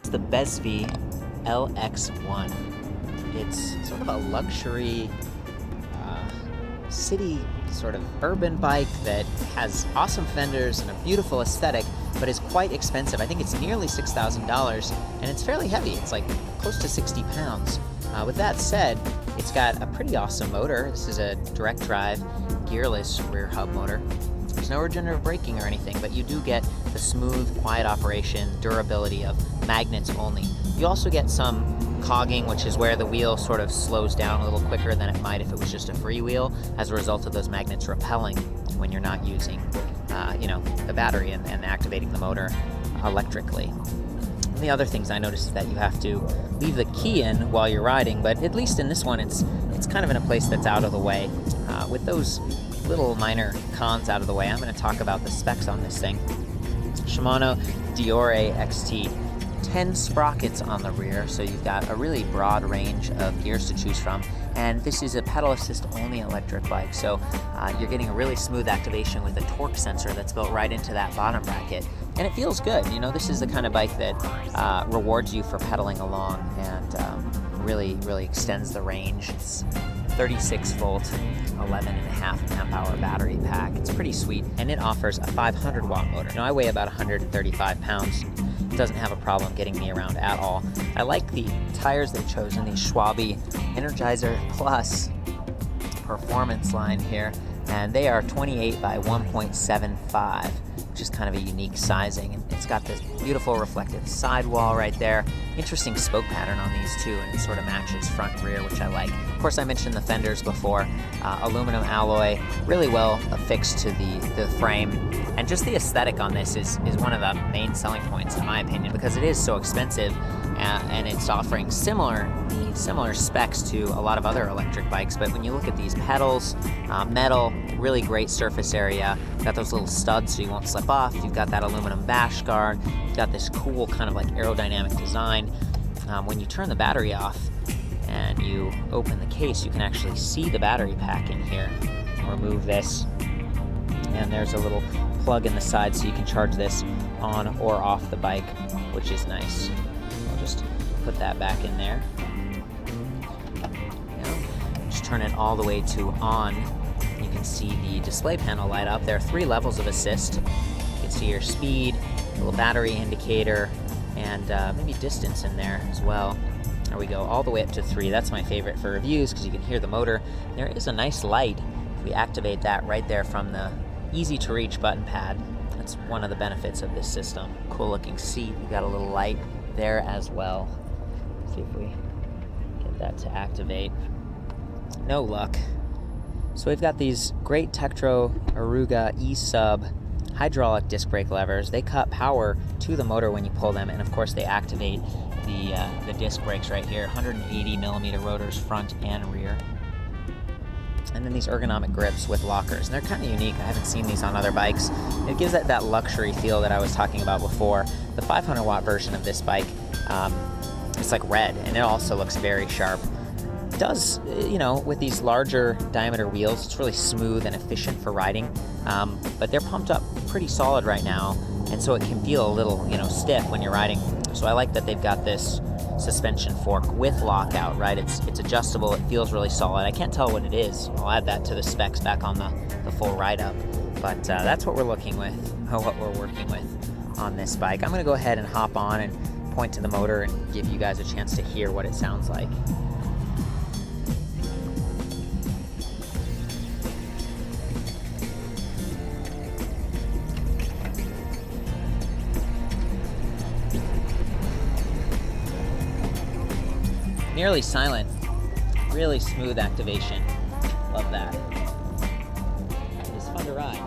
It's the Besv LX1. It's sort of a luxury city sort of urban bike that has awesome fenders and a beautiful aesthetic, but is quite expensive. I think it's nearly $6,000, and it's fairly heavy. It's like close to 60 pounds. With that said, it's got a pretty awesome motor. This is a direct drive, gearless rear hub motor. There's no regenerative braking or anything, but you do get the smooth, quiet operation, durability of magnets only. You also get some cogging, which is where the wheel sort of slows down a little quicker than it might if it was just a free wheel, as a result of those magnets repelling when you're not using, the battery and activating the motor electrically. And the other things I noticed is that you have to leave the key in while you're riding, but at least in this one, it's kind of in a place that's out of the way. With those little minor cons out of the way, I'm going to talk about the specs on this thing. Shimano Diore XT. 10 sprockets on the rear, so you've got a really broad range of gears to choose from, and this is a pedal assist only electric bike, so you're getting a really smooth activation with a torque sensor that's built right into that bottom bracket, and it feels good. This is the kind of bike that rewards you for pedaling along and really extends the range. It's 36 volt, 11.5 amp hour battery pack. It's pretty sweet, and it offers a 500 watt motor. Now I weigh about 135 pounds. It doesn't have a problem getting me around at all. I like the tires they've chosen, the Schwabe Energizer Plus performance line here, and they are 28 by 1.75, which is kind of a unique sizing. And it's got this beautiful reflective sidewall right there. Interesting spoke pattern on these too, and it sort of matches front and rear, which I like. Of course, I mentioned the fenders before. Aluminum alloy, really well affixed to the frame. And just the aesthetic on this is one of the main selling points, in my opinion, because it is so expensive, and it's offering similar specs to a lot of other electric bikes. But when you look at these pedals, metal, really great surface area. Got those little studs so you won't slip off. You've got that aluminum bash guard. You've got this cool kind of like aerodynamic design. When you turn the battery off and you open the case, you can actually see the battery pack in here. I'll remove this, and there's a little plug in the side so you can charge this on or off the bike, which is nice. I'll just put that back in there. Just turn it all the way to on. You can see the display panel light up. There are 3 levels of assist. You can see your speed, a little battery indicator, and maybe distance in there as well. There we go, all the way up to 3. That's my favorite for reviews because you can hear the motor. There is a nice light if we activate that right there from the easy to reach button pad. That's one of the benefits of this system. Cool looking seat. We got a little light there as well. Let's see if we get that to activate. No luck. So we've got these great Tektro Aruga E-Sub hydraulic disc brake levers. They cut power to the motor when you pull them, and of course they activate the disc brakes right here. 180 millimeter rotors front and rear. And then these ergonomic grips with lockers, and they're kind of unique. I haven't seen these on other bikes. It gives it that luxury feel that I was talking about before. The 500 watt version of this bike, it's like red, and it also looks very sharp. It does, with these larger diameter wheels, it's really smooth and efficient for riding, but they're pumped up pretty solid right now, and so it can feel a little, stiff when you're riding. So I like that they've got this suspension fork with lockout, right? It's adjustable, it feels really solid. I can't tell what it is. I'll add that to the specs back on the full ride-up. But that's what we're working with on this bike. I'm gonna go ahead and hop on and point to the motor and give you guys a chance to hear what it sounds like. Nearly silent, really smooth activation. Love that. It's fun to ride.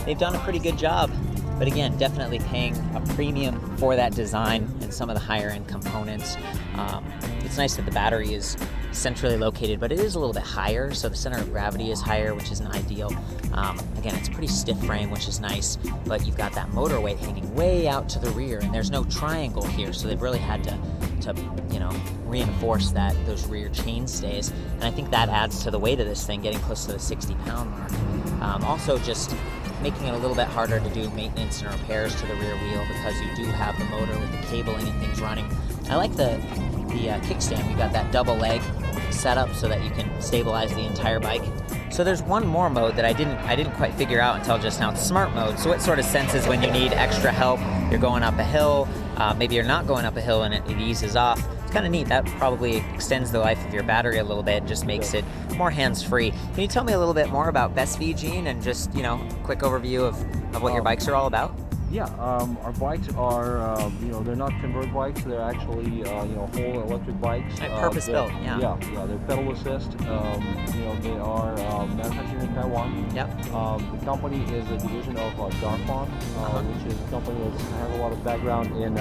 They've done a pretty good job, but again, definitely paying a premium for that design and some of the higher end components. It's nice that the battery is centrally located, but it is a little bit higher, so the center of gravity is higher, which isn't ideal. Again, it's a pretty stiff frame, which is nice, but you've got that motor weight hanging way out to the rear, and there's no triangle here, so they've really had to reinforce those rear chain stays, and I think that adds to the weight of this thing, getting close to the 60-pound mark. Also, just making it a little bit harder to do maintenance and repairs to the rear wheel because you do have the motor with the cabling and things running. I like the kickstand. We got that double leg set up so that you can stabilize the entire bike. So there's one more mode that I didn't quite figure out until just now. It's smart mode. So it sort of senses when you need extra help. You're going up a hill, maybe you're not going up a hill and it eases off. It's kind of neat. That probably extends the life of your battery a little bit and just makes it more hands-free. Can you tell me a little bit more about Besv, Gene, and just, you know, a quick overview of what your bikes are all about? Yeah, our bikes are, you know, they're not convert bikes. They're actually, you know, whole electric bikes. Purpose-built, yeah. Yeah, they're pedal assist. You know, they are manufactured in Taiwan. Yep. The company is a division of Darfon, which is a company that has a lot of background in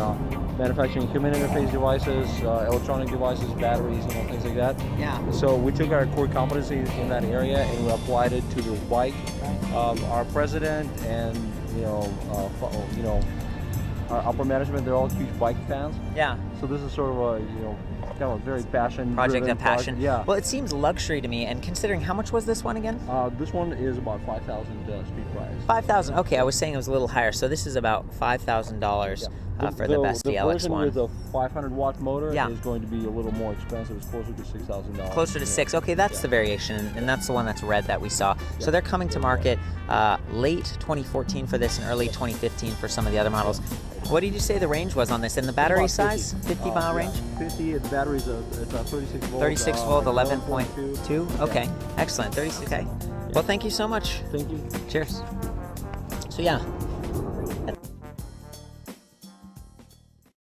manufacturing human interface devices, electronic devices, batteries, you know, things like that. Yeah. So we took our core competencies in that area and we applied it to this bike. Our president and you know, our upper management, they're all huge bike fans. Yeah. So this is sort of a, you know, kind of a very passion project of passion. Yeah. Well, it seems luxury to me, and considering how much was this one again? This one is about $5,000 street price. 5,000. Okay, I was saying it was a little higher. So this is about $5,000 for the Besv The version LX1. with a 500-watt motor Yeah. is going to be a little more expensive. It's closer to $6,000. Closer to $6,000. Okay, that's the variation, and that's the one that's red that we saw. So they're coming to market late 2014 for this and early 2015 for some of the other models. What did you say the range was on this? And the battery size? 50 mile range? 50. The battery's it's a 36 volt. 36 volt, 11.2. Okay, excellent. 36. Okay. Well, thank you so much. Thank you. Cheers. So yeah,